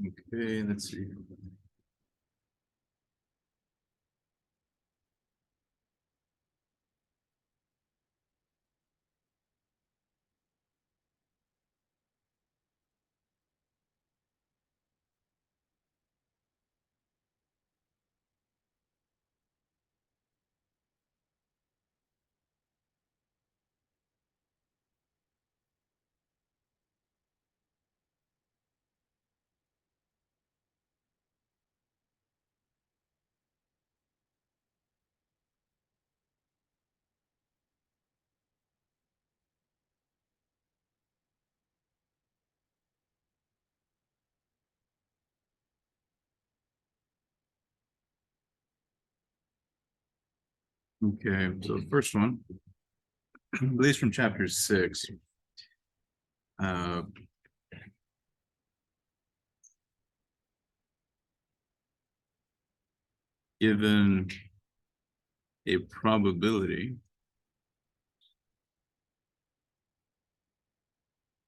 Okay, let's see. Okay, so the first one, at least from chapter 6, uh, given a probability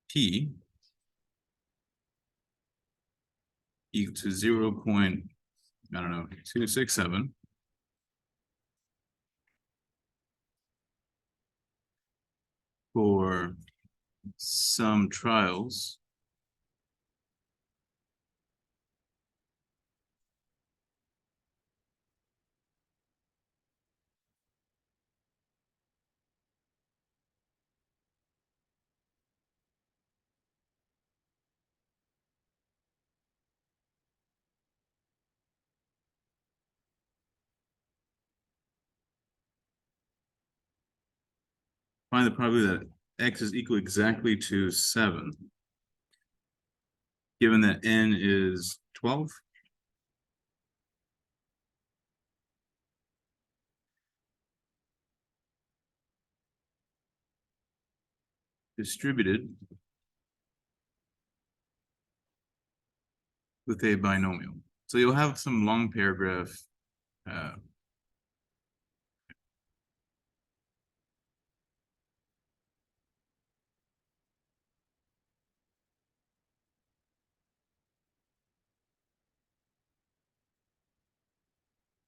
P equal to 0.267 for some trials find the probability that X is equal exactly to 7, given that N is 12. Distributed with a binomial. So you'll have some long paragraph.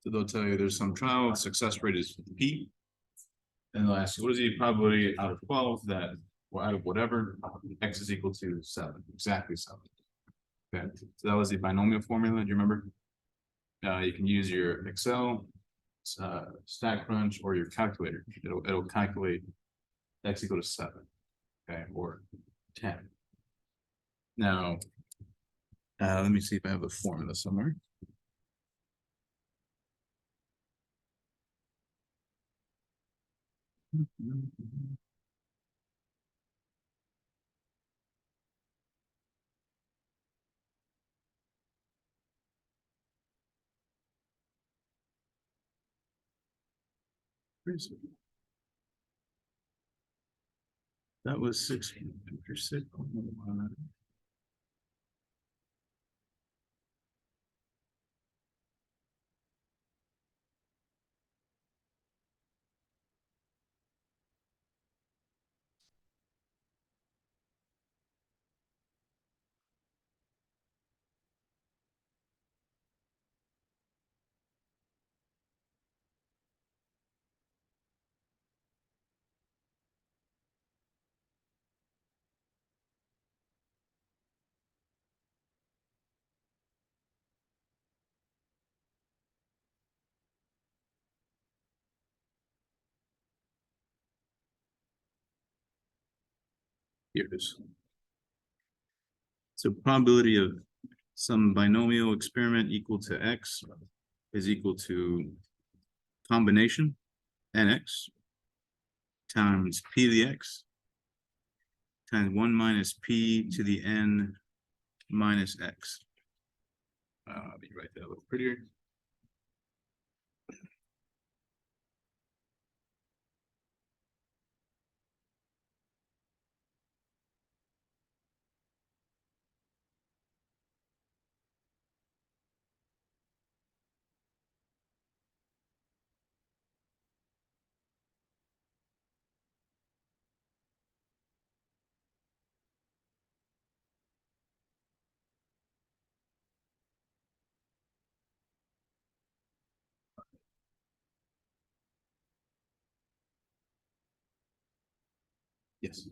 So they'll tell you there's some trial, success rate is P. And they'll ask you, what is the probability out of 12 that, or out of whatever, X is equal to 7, exactly 7. Okay, so that was the binomial formula. Do you remember? You can use your Excel, StatCrunch, or your calculator. It'll calculate X equal to 7, okay, or 10. Now, let me see if I have a formula somewhere. That was 6. Here it is. So probability of some binomial experiment equal to X is equal to combination NX times P to the X times 1 minus P to the N minus X. Let me write that a little prettier. Yes.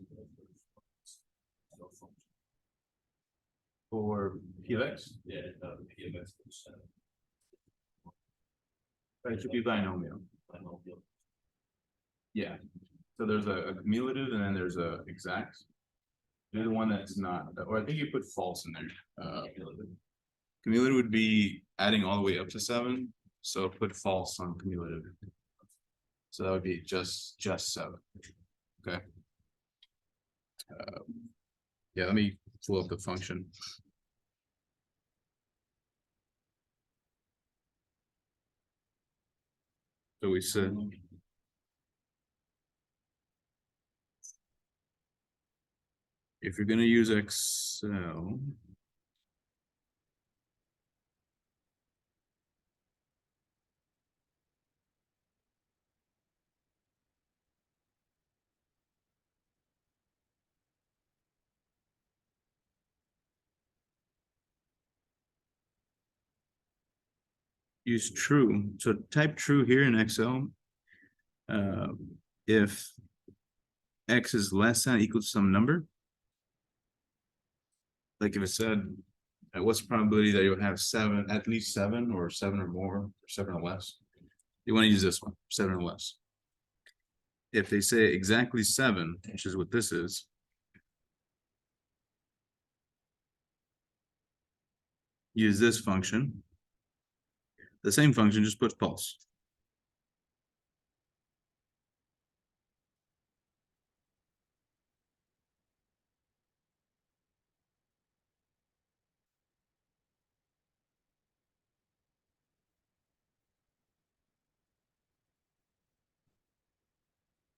For P of X? Yeah, P of X. It should be binomial. Yeah. So there's a cumulative and then there's a exact. You're the one that's not, or I think you put false in there. Cumulative would be adding all the way up to 7. So put false on cumulative. So that would be just 7. Okay. Yeah, let me pull up the function. So we said if you're going to use Excel, use true. So type true here in Excel. If X is less than or equal to some number, like if it said, what's the probability that you'll have 7, at least 7 or 7 or more, or 7 or less? You want to use this one, 7 or less. If they say exactly 7, which is what this is, use this function. The same function, just put false.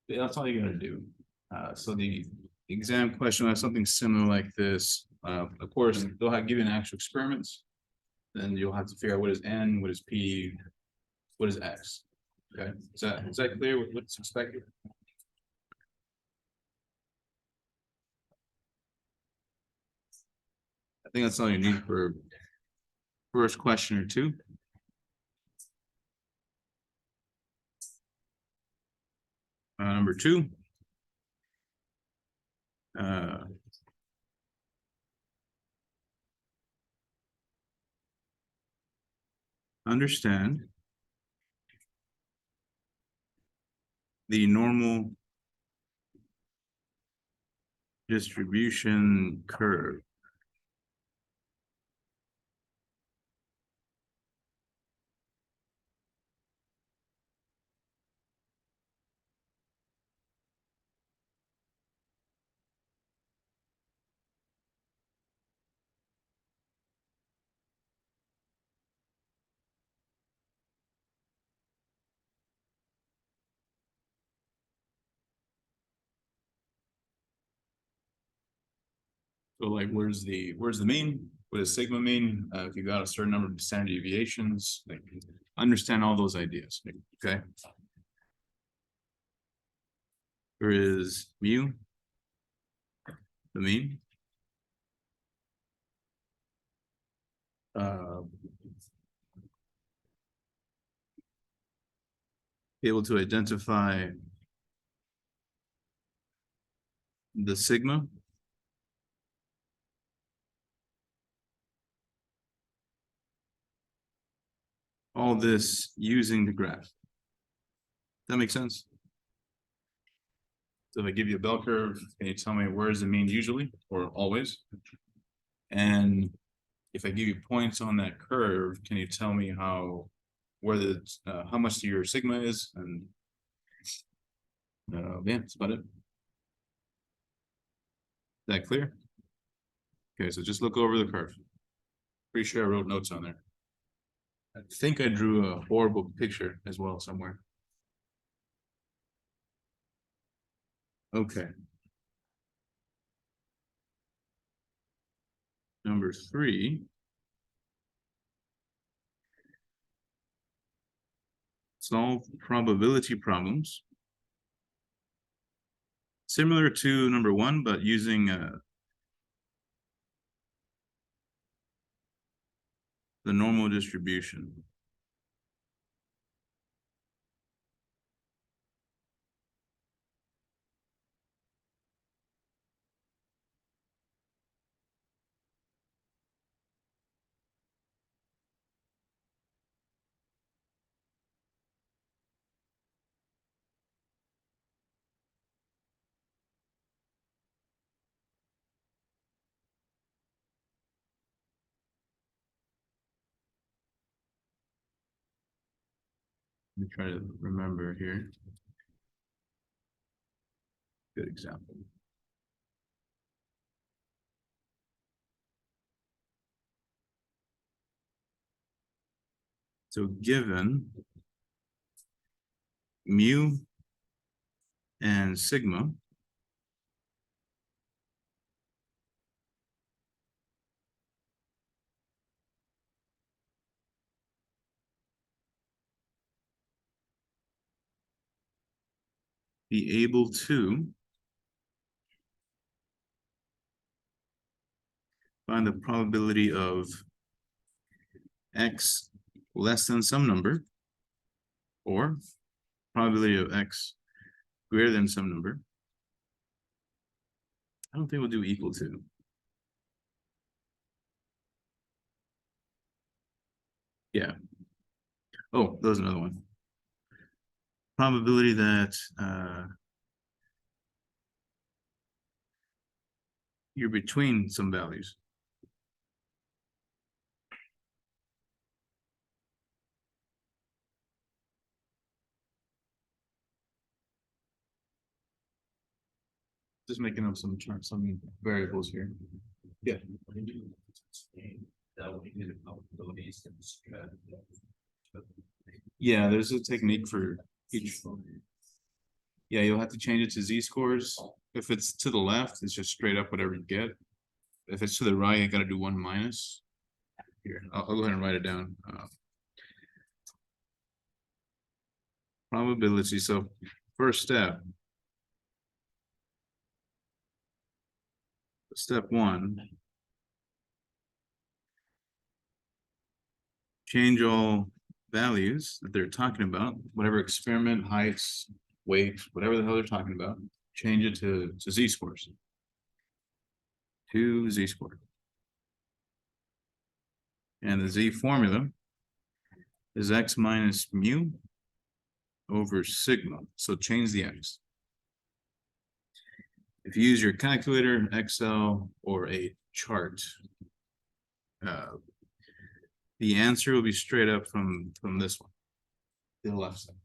Yeah, that's all you're gonna do. So the exam question has something similar like this. Of course, they'll give you an actual experiments. Then you'll have to figure out what is N, what is P, what is X. Okay, is that clear with what's expected? I think that's all you need for first question or two. Number 2. Understand the normal distribution curve. So like, where's the mean? What does sigma mean? If you got a certain number of standard deviations, like understand all those ideas. Okay. Where is mu? The mean. Be able to identify the sigma. All this using the graph. That makes sense? So if I give you a bell curve, can you tell me where is the mean usually or always? And if I give you points on that curve, can you tell me how much your sigma is? And yeah, that's about it. Is that clear? Okay, so just look over the curve. Pretty sure I wrote notes on there. I think I drew a horrible picture as well somewhere. Okay. Number 3. Solve probability problems. Similar to number 1, but using the normal distribution. Let me try to remember here. Good example. So given mu and sigma, be able to find the probability of x less than some number, or probability of x greater than some number. I don't think we'll do equal to. Yeah. Oh, there's another one. Probability that you're between some values. Just making up some charts, some variables here. Yeah. Yeah, there's a technique for each. Yeah, you'll have to change it to z-scores. If it's to the left, it's just straight up whatever you get. If it's to the right, you gotta do 1 minus. Here, I'll go ahead and write it down. Probability. So first step. Step 1. Change all values that they're talking about, whatever experiment, heights, weight, whatever the hell they're talking about, change it to z-scores. To z-score. And the z formula is x minus mu over sigma. So change the x. If you use your calculator, Excel, or a chart, the answer will be straight up from this one, the left side.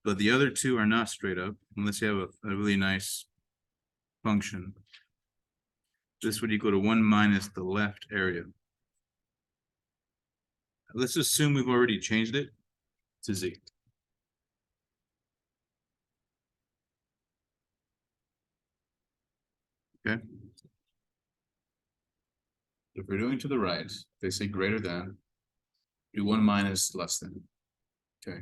But the other two are not straight up unless you have a really nice function. This would equal to 1 minus the left area. Let's assume we've already changed it to z. Okay. If we're doing to the right, they say greater than, do 1 minus less than. Okay.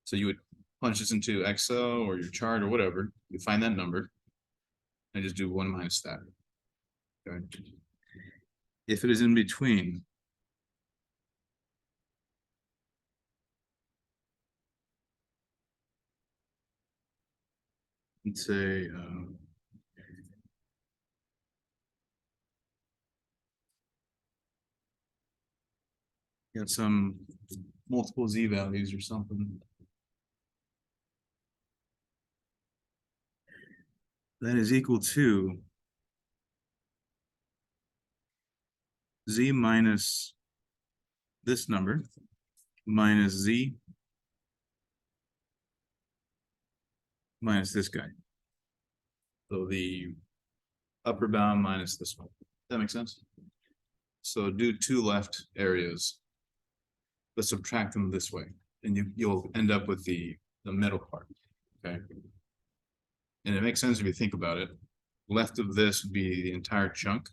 So you would punch this into Excel or your chart or whatever. You find that number and just do 1 minus that. Okay. If it is in between, let's say got some multiple z values or something. That is equal to z minus this number minus z minus this guy. So the upper bound minus this one. That makes sense? So do 2 left areas, but subtract them this way, and you'll end up with the middle part. Okay. And it makes sense if you think about it. Left of this would be the entire chunk.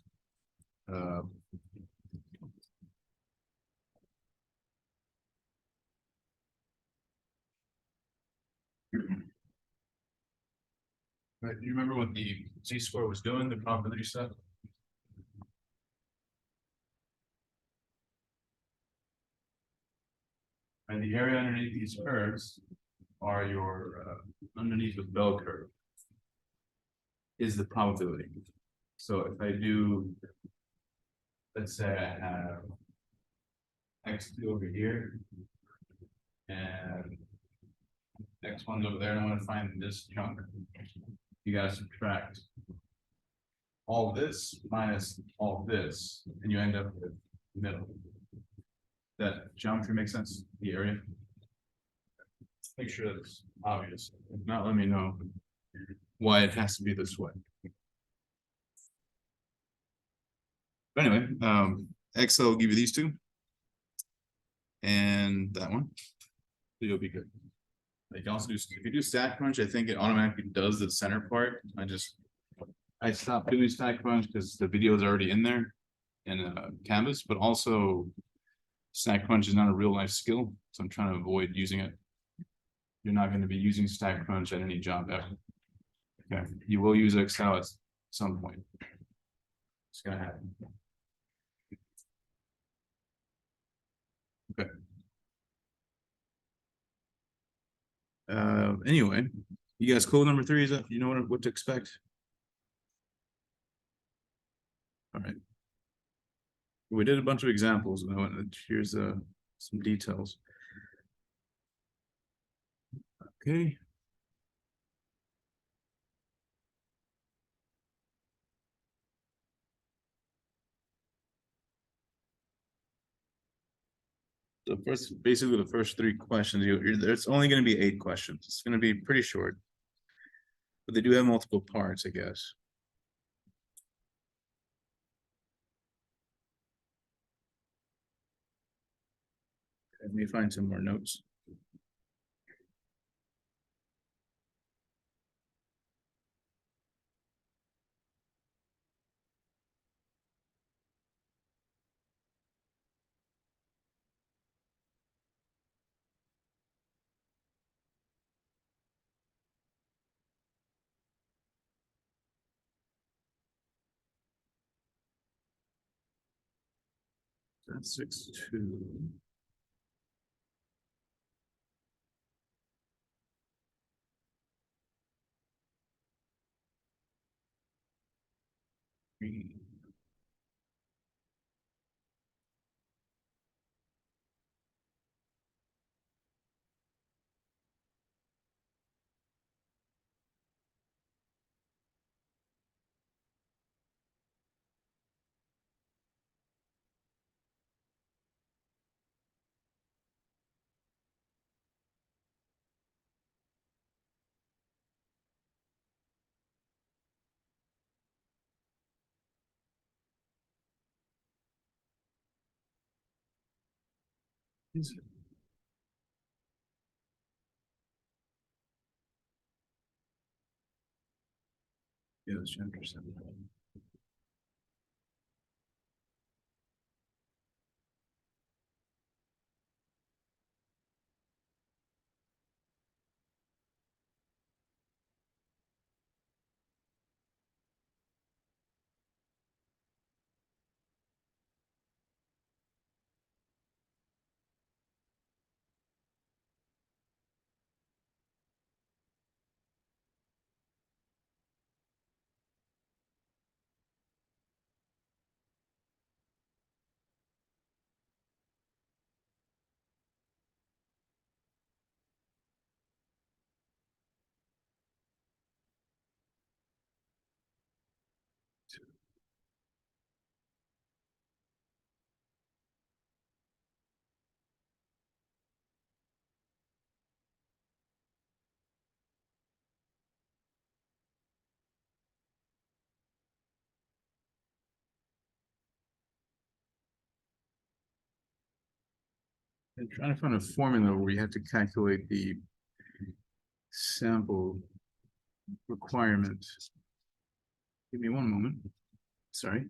Right, do you remember what the z-score was doing, the probability stuff? And the area underneath these curves are your underneath the bell curve is the probability. So if I do, let's say I have x2 over here and x1's over there, and I want to find this chunk. You gotta subtract all this minus all this, and you end up with the middle. That geometry makes sense? The area? Make sure that's obvious. If not, let me know why it has to be this way. But anyway, Excel will give you these two. And that one. So you'll be good. You can also do, if you do stack crunch, I think it automatically does the center part. I stopped doing stack crunch because the video is already in there in Canvas, but also stack crunch is not a real life skill. So I'm trying to avoid using it. You're not going to be using stack crunch at any job ever. Okay. You will use Excel at some point. It's gonna happen. Okay. Anyway, you guys cool number 3 is that you know what to expect? All right. We did a bunch of examples. Here's some details. Okay. Basically the first 3 questions, there's only going to be 8 questions. It's going to be pretty short, but they do have multiple parts, I guess. Let me find some more notes. That's 6-2. Is it? Yeah, it's chapter 7. I'm trying to find a formula where you have to calculate the sample requirement. Give me one moment. Sorry. I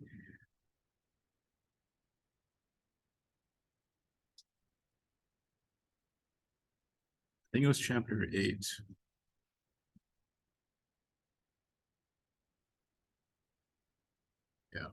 think it was chapter 8. Yeah.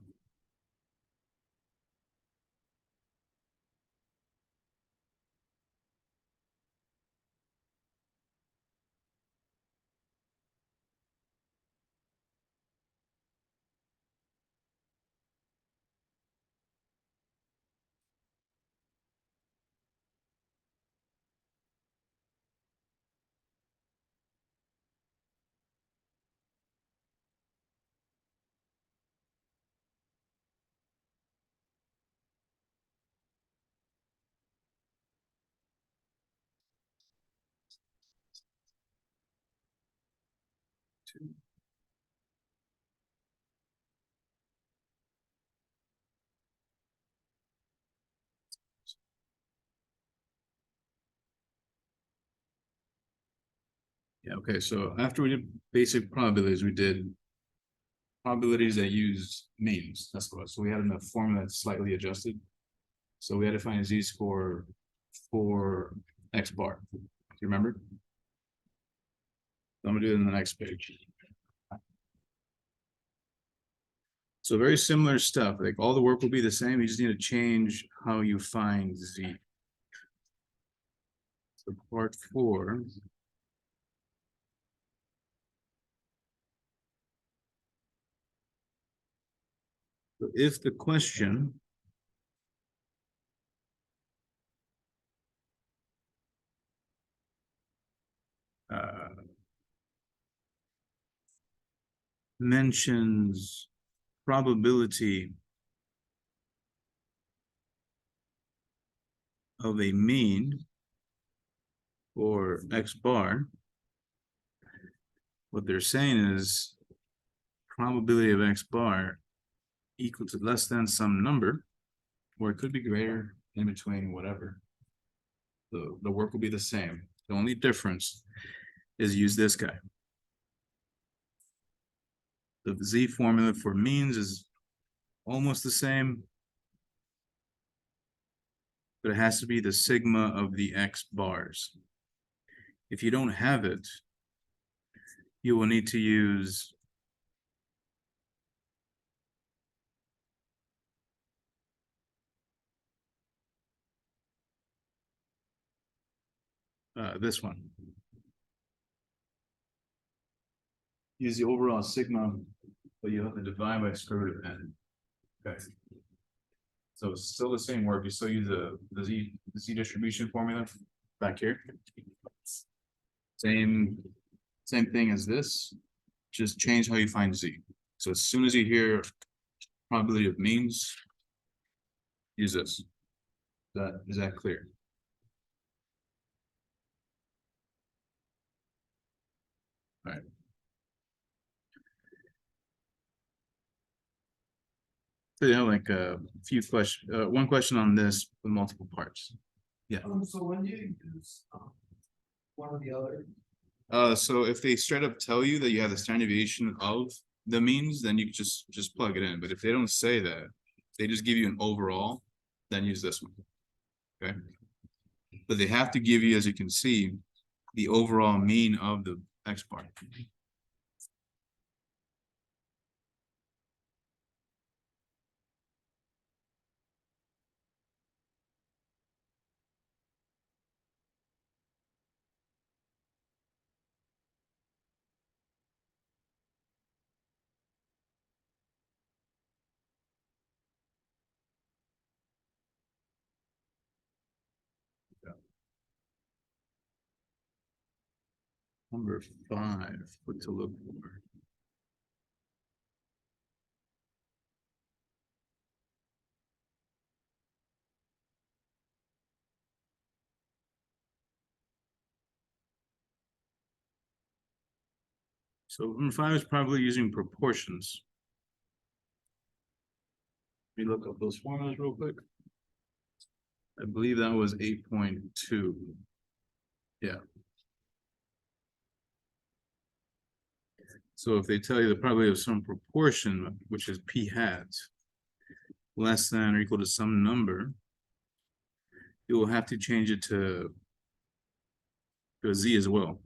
Yeah, okay, so after we did basic probabilities, we did probabilities that use means. That's what. So we had a formula that's slightly adjusted. So we had to find a z-score for x bar. Do you remember? I'm gonna do it in the next page. So very similar stuff. Like all the work will be the same. You just need to change how you find z. So part 4. So if the question mentions probability of a mean or x bar, what they're saying is probability of x bar equal to less than some number, or it could be greater, in between, whatever. The work will be the same. The only difference is use this guy. The z formula for means is almost the same, but it has to be the sigma of the x bars. If you don't have it, you will need to use this one. Use the overall sigma, but you have to divide by square root of n. Okay. So it's still the same work. You still use the z distribution formula back here. Same thing as this. Just change how you find z. So as soon as you hear probability of means, use this. Is that clear? All right. So you have like a few questions, one question on this with multiple parts. Yeah. So when you use one or the other, So if they straight up tell you that you have the standard deviation of the means, then you just plug it in. But if they don't say that, they just give you an overall, then use this one. Okay. But they have to give you, as you can see, the overall mean of the x bar. Number 5, what to look for. So number 5 is probably using proportions. Let me look up those formulas real quick. I believe that was 8.2. Yeah. So if they tell you the probability of some proportion, which is p hat, less than or equal to some number, you will have to change it to a z as well.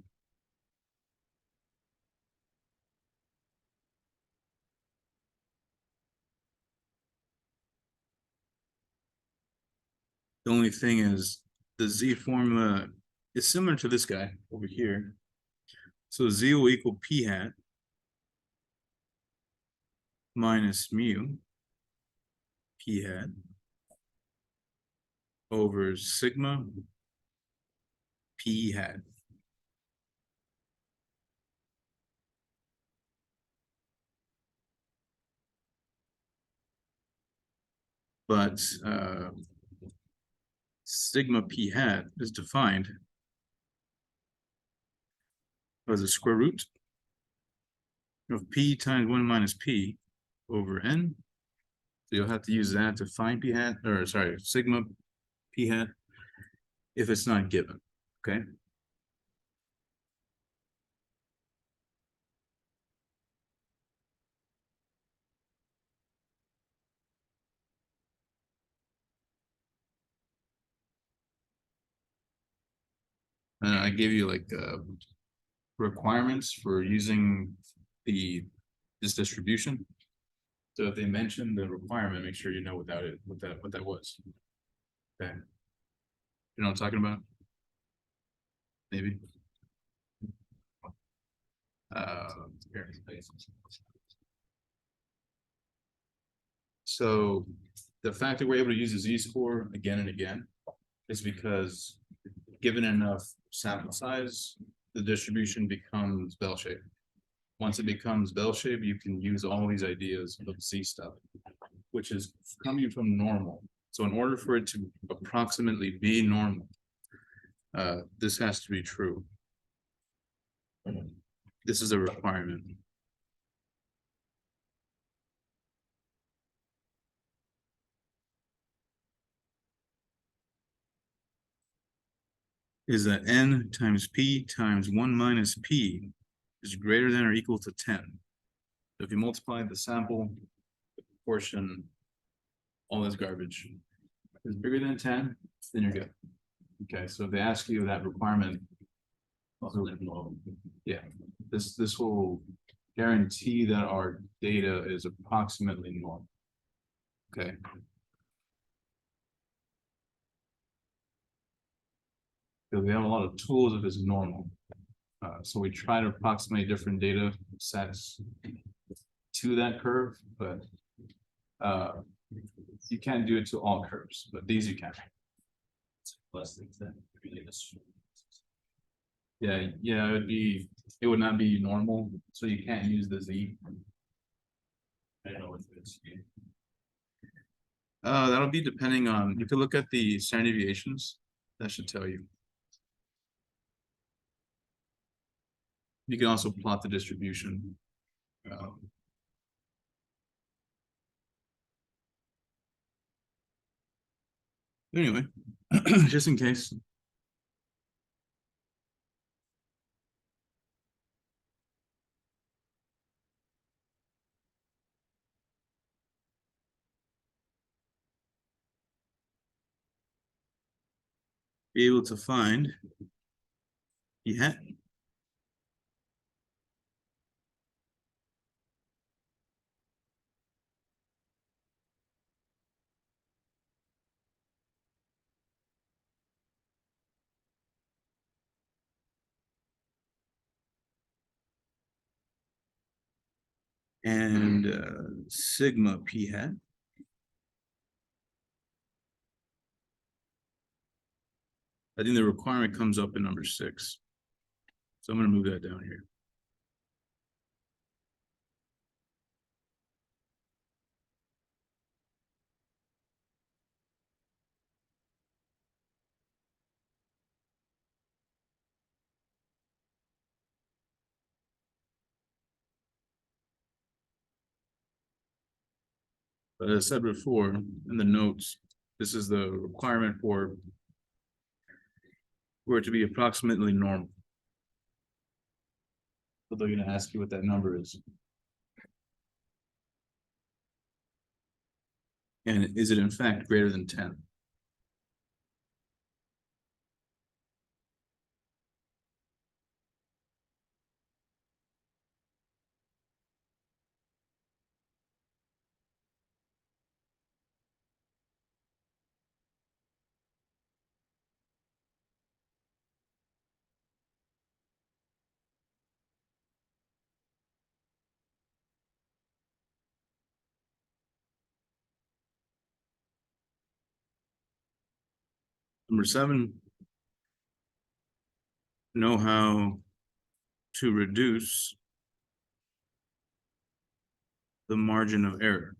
The only thing is the z formula is similar to this guy over here. So z will equal p hat minus mu p hat over sigma p hat. But sigma p hat is defined as a square root of P times 1 minus P over N. So you'll have to use that to find P hat, or sorry, sigma P hat, if it's not given, okay? I gave you like requirements for using this distribution. So if they mention the requirement, make sure you know what that was. Okay. You know what I'm talking about? Maybe. Here. So the fact that we're able to use the Z-score again and again is because given enough sample size, the distribution becomes bell-shaped. Once it becomes bell-shaped, you can use all these ideas of Z stuff, which is coming from normal. So in order for it to approximately be normal, this has to be true. This is a requirement. Is that N times P times 1 minus P is greater than or equal to 10. So if you multiply the sample, the proportion, all this garbage is bigger than 10, then you're good. Okay, so if they ask you that requirement, yeah, this will guarantee that our data is approximately normal. Okay. So we have a lot of tools if it's normal. So we try to approximate different data sets to that curve, but you can't do it to all curves, but these you can. Less than 10. Yeah, it would not be normal, so you can't use the Z. I don't know what it is. That'll be depending on, you could look at the standard deviations, that should tell you. You can also plot the distribution. Anyway, just in case. Be able to find hat. And sigma P hat. I think the requirement comes up in number 6. So I'm going to move that down here. But as I said before in the notes, this is the requirement for it to be approximately normal. So they're going to ask you what that number is. And is it in fact greater than 10? Number 7, know how to reduce the margin of error.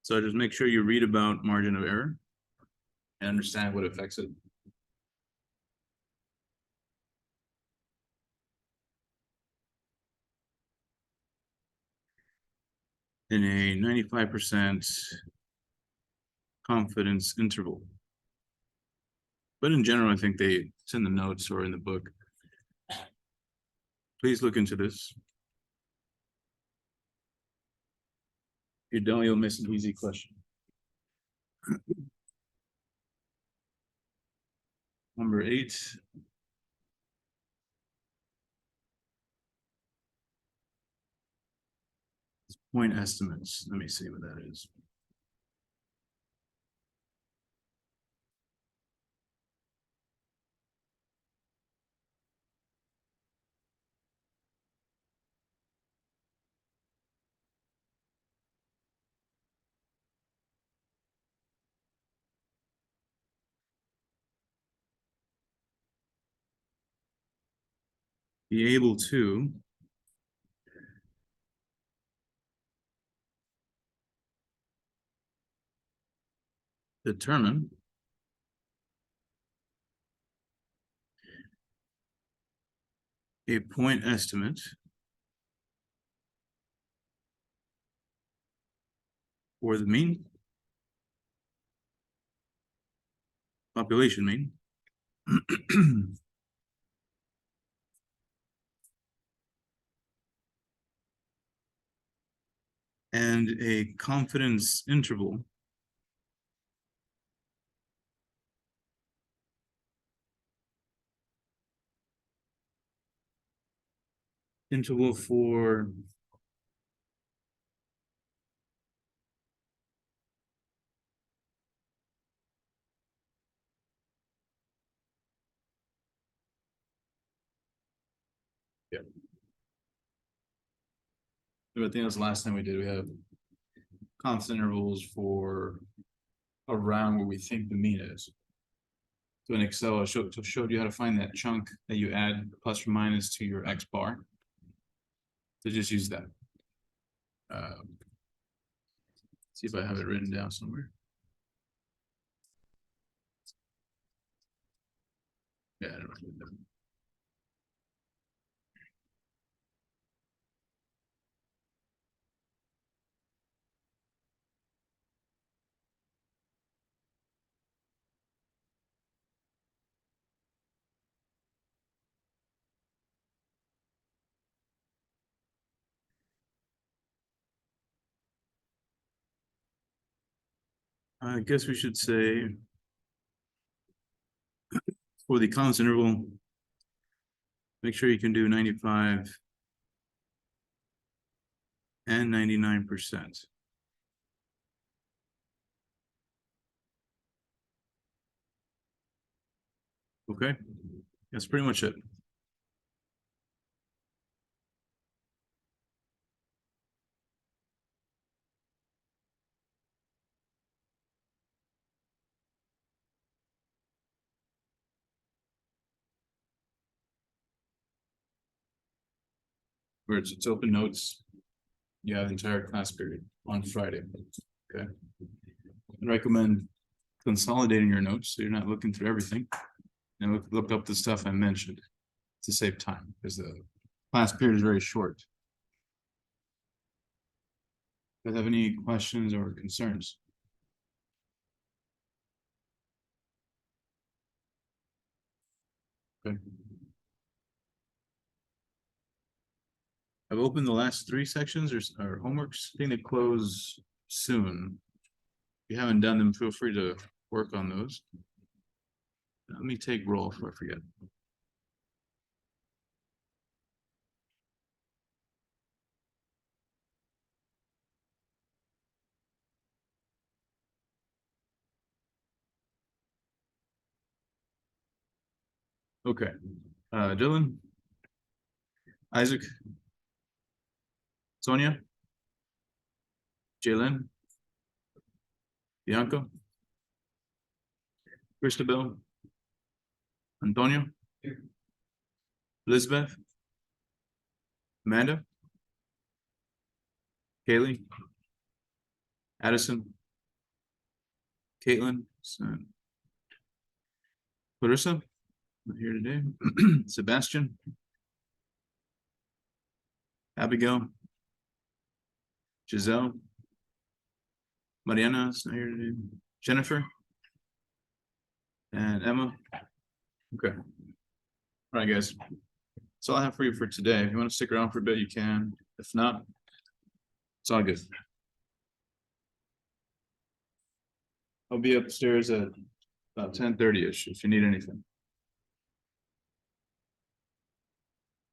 So just make sure you read about margin of error and understand what affects it. in a 95% confidence interval. But in general, I think it's in the notes or in the book. Please look into this. If you don't, you'll miss an easy question. Number 8. Point estimates. Let me see what that is. Be able to determine a point estimate for the mean, population mean, and a confidence interval for I think that was the last time we did. We have constant intervals for around where we think the mean is. So in Excel, I showed you how to find that chunk that you add plus or minus to your X bar. So just use that. See if I have it written down somewhere. Yeah, I don't write it down. I guess we should say for the constant interval, make sure you can do 95 and 99%. Okay, that's pretty much it. Where it's open notes. You have the entire class period on Friday. Okay. I recommend consolidating your notes so you're not looking through everything. And look up the stuff I mentioned to save time because the class period is very short. Do you have any questions or concerns? Okay. I've opened the last 3 sections or homeworks. I think they close soon. If you haven't done them, feel free to work on those. Let me take roll before I forget. Okay. Dylan, Isaac, Sonia, Jalen, Bianca, Christabel, Antonio, Elizabeth, Amanda, Kaylee, Addison, Caitlin, Clarissa, not here today, Sebastian, Abigail, Giselle. Mariana's not here today. Jennifer. And Emma. Okay. All right, guys. That's all I have for you for today. If you want to stick around for a bit, you can. If not, it's all good. I'll be upstairs at about 10:30-ish if you need anything.